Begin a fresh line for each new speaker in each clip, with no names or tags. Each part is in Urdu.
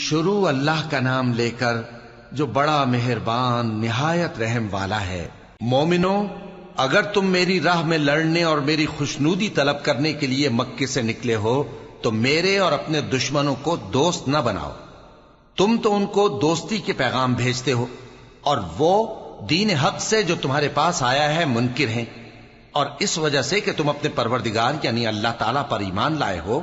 شروع اللہ کا نام لے کر جو بڑا مہربان نہایت رحم والا ہے۔ مومنو، اگر تم میری راہ میں لڑنے اور میری خوشنودی طلب کرنے کے لیے مکے سے نکلے ہو تو میرے اور اپنے دشمنوں کو دوست نہ بناؤ۔ تم تو ان کو دوستی کے پیغام بھیجتے ہو اور وہ دین حق سے جو تمہارے پاس آیا ہے منکر ہیں، اور اس وجہ سے کہ تم اپنے پروردگار یعنی اللہ تعالیٰ پر ایمان لائے ہو،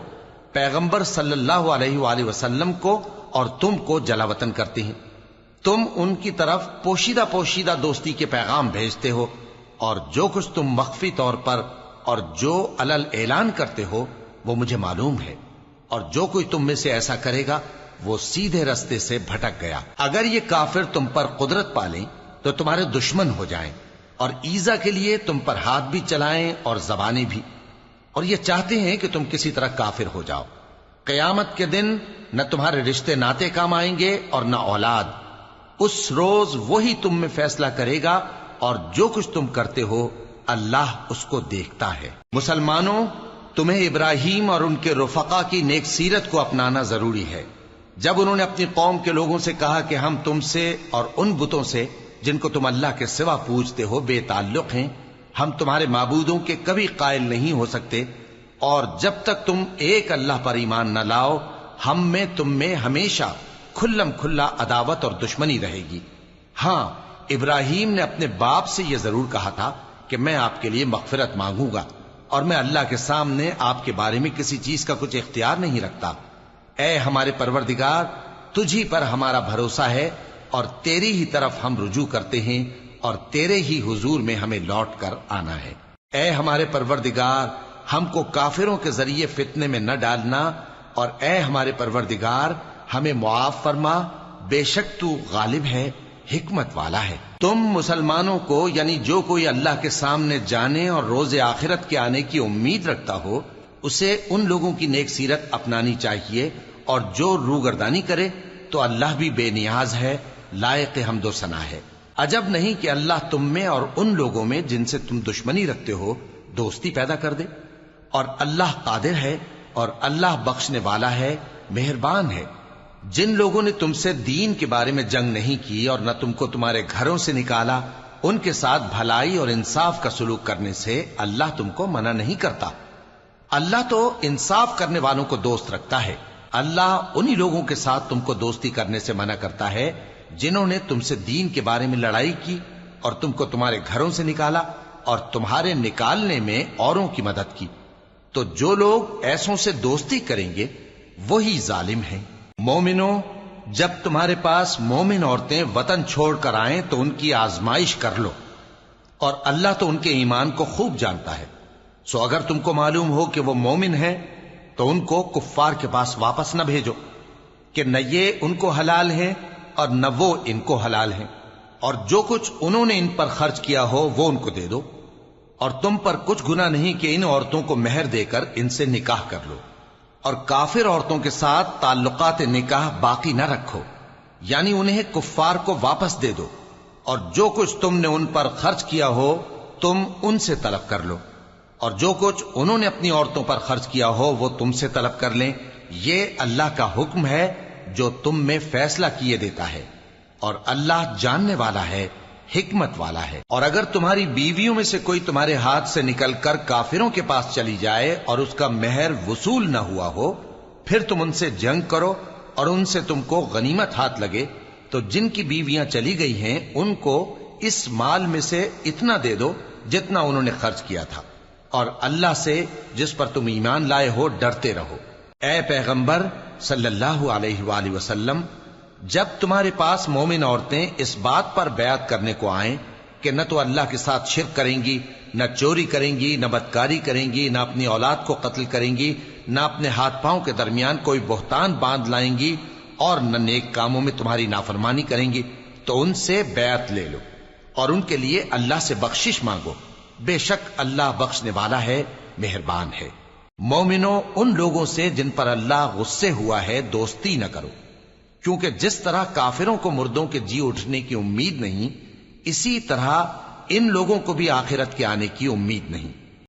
پیغمبر صلی اللہ علیہ وآلہ وسلم کو اور تم کو جلا وطن کرتے ہیں۔ تم ان کی طرف پوشیدہ پوشیدہ دوستی کے پیغام بھیجتے ہو، اور جو کچھ تم مخفی طور پر اور جو علل اعلان کرتے ہو وہ مجھے معلوم ہے، اور جو کوئی تم میں سے ایسا کرے گا وہ سیدھے رستے سے بھٹک گیا۔ اگر یہ کافر تم پر قدرت پالیں تو تمہارے دشمن ہو جائیں، اور ایذا کے لیے تم پر ہاتھ بھی چلائیں اور زبانیں بھی، اور یہ چاہتے ہیں کہ تم کسی طرح کافر ہو جاؤ۔ قیامت کے دن نہ تمہارے رشتے ناتے کام آئیں گے اور نہ اولاد۔ اس روز وہی تم میں فیصلہ کرے گا، اور جو کچھ تم کرتے ہو اللہ اس کو دیکھتا ہے۔ مسلمانوں، تمہیں ابراہیم اور ان کے رفقا کی نیک سیرت کو اپنانا ضروری ہے۔ جب انہوں نے اپنی قوم کے لوگوں سے کہا کہ ہم تم سے اور ان بتوں سے جن کو تم اللہ کے سوا پوجتے ہو بے تعلق ہیں، ہم تمہارے معبودوں کے کبھی قائل نہیں ہو سکتے، اور جب تک تم ایک اللہ پر ایمان نہ لاؤ ہم میں تم میں ہمیشہ کھلم کھلا عداوت اور دشمنی رہے گی۔ ہاں، ابراہیم نے اپنے باپ سے یہ ضرور کہا تھا کہ میں آپ کے لیے مغفرت مانگوں گا، اور میں اللہ کے سامنے آپ کے بارے میں کسی چیز کا کچھ اختیار نہیں رکھتا۔ اے ہمارے پروردگار، تجھی پر ہمارا بھروسہ ہے اور تیری ہی طرف ہم رجوع کرتے ہیں، اور تیرے ہی حضور میں ہمیں لوٹ کر آنا ہے۔ اے ہمارے پروردگار، ہم کو کافروں کے ذریعے فتنے میں نہ ڈالنا، اور اے ہمارے پروردگار ہمیں معاف فرما، بے شک تو غالب ہے، حکمت والا ہے۔ تم مسلمانوں کو یعنی جو کوئی اللہ کے سامنے جانے اور روز آخرت کے آنے کی امید رکھتا ہو اسے ان لوگوں کی نیک سیرت اپنانی چاہیے، اور جو روگردانی کرے تو اللہ بھی بے نیاز ہے، لائق حمد و ثنا ہے۔ عجب نہیں کہ اللہ تم میں اور ان لوگوں میں جن سے تم دشمنی رکھتے ہو دوستی پیدا کر دے، اور اللہ قادر ہے اور اللہ بخشنے والا ہے، مہربان ہے۔ جن لوگوں نے تم سے دین کے بارے میں جنگ نہیں کی اور نہ تم کو تمہارے گھروں سے نکالا، ان کے ساتھ بھلائی اور انصاف کا سلوک کرنے سے اللہ تم کو منع نہیں کرتا۔ اللہ تو انصاف کرنے والوں کو دوست رکھتا ہے۔ اللہ انہی لوگوں کے ساتھ تم کو دوستی کرنے سے منع کرتا ہے جنہوں نے تم سے دین کے بارے میں لڑائی کی اور تم کو تمہارے گھروں سے نکالا اور تمہارے نکالنے میں اوروں کی مدد کی۔ تو جو لوگ ایسوں سے دوستی کریں گے وہی ظالم ہیں۔ مومنو، جب تمہارے پاس مومن عورتیں وطن چھوڑ کر آئیں تو ان کی آزمائش کر لو، اور اللہ تو ان کے ایمان کو خوب جانتا ہے۔ سو اگر تم کو معلوم ہو کہ وہ مومن ہیں تو ان کو کفار کے پاس واپس نہ بھیجو کہ نہ یہ ان کو حلال ہیں اور نہ وہ ان کو حلال ہیں، اور جو کچھ انہوں نے ان پر خرچ کیا ہو وہ ان کو دے دو، اور تم پر کچھ گناہ نہیں کہ ان عورتوں کو مہر دے کر ان سے نکاح کر لو، اور کافر عورتوں کے ساتھ تعلقات نکاح باقی نہ رکھو، یعنی انہیں کفار کو واپس دے دو، اور جو کچھ تم نے ان پر خرچ کیا ہو تم ان سے طلب کر لو، اور جو کچھ انہوں نے اپنی عورتوں پر خرچ کیا ہو وہ تم سے طلب کر لیں۔ یہ اللہ کا حکم ہے جو تم میں فیصلہ کیے دیتا ہے، اور اللہ جاننے والا ہے، حکمت والا ہے۔ اور اگر تمہاری بیویوں میں سے کوئی تمہارے ہاتھ سے نکل کر کافروں کے پاس چلی جائے اور اس کا مہر وصول نہ ہوا ہو، پھر تم ان سے جنگ کرو اور ان سے تم کو غنیمت ہاتھ لگے، تو جن کی بیویاں چلی گئی ہیں ان کو اس مال میں سے اتنا دے دو جتنا انہوں نے خرچ کیا تھا، اور اللہ سے جس پر تم ایمان لائے ہو ڈرتے رہو۔ اے پیغمبر صلی اللہ علیہ وآلہ وسلم، جب تمہارے پاس مومن عورتیں اس بات پر بیعت کرنے کو آئیں کہ نہ تو اللہ کے ساتھ شرک کریں گی، نہ چوری کریں گی، نہ بدکاری کریں گی، نہ اپنی اولاد کو قتل کریں گی، نہ اپنے ہاتھ پاؤں کے درمیان کوئی بہتان باندھ لائیں گی، اور نہ نیک کاموں میں تمہاری نافرمانی کریں گی، تو ان سے بیعت لے لو اور ان کے لیے اللہ سے بخشش مانگو، بے شک اللہ بخشنے والا ہے، مہربان ہے۔ مومنو، ان لوگوں سے جن پر اللہ غصے ہوا ہے دوستی نہ کرو، کیونکہ جس طرح کافروں کو مردوں کے جی اٹھنے کی امید نہیں، اسی طرح ان لوگوں کو بھی آخرت کے آنے کی امید نہیں۔